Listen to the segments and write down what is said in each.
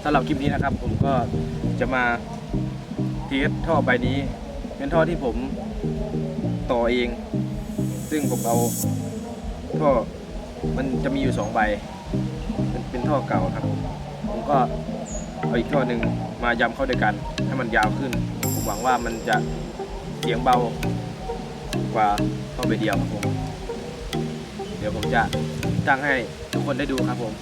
ำหรับคลิปนี้นะครับผมก็จะมาเทสท่อใบนี้เป็นท่อที่ผมต่อเองซึ่งผมเอาท่อมันจะมีอยู่2ใบเป็นท่อเก่าครับผมก็เอาอีกท่อหนึ่งมายำเข้าด้วยกันให้มันยาวขึ้นผมหวังว่ามันจะเสียงเบากว่าท่อใบเดียวครับผมเดี๋ยวผมจะตั้งให้ทุกคนได้ดูครับผม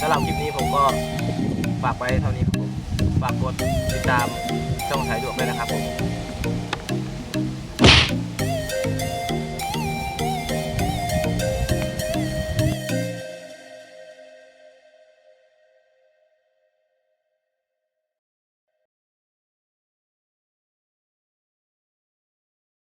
สำหรับคลิปนี้ผมก็ฝากไว้เท่านี้ครับผมฝากกดติดตามช่องสายดวกด้วยนะครับผม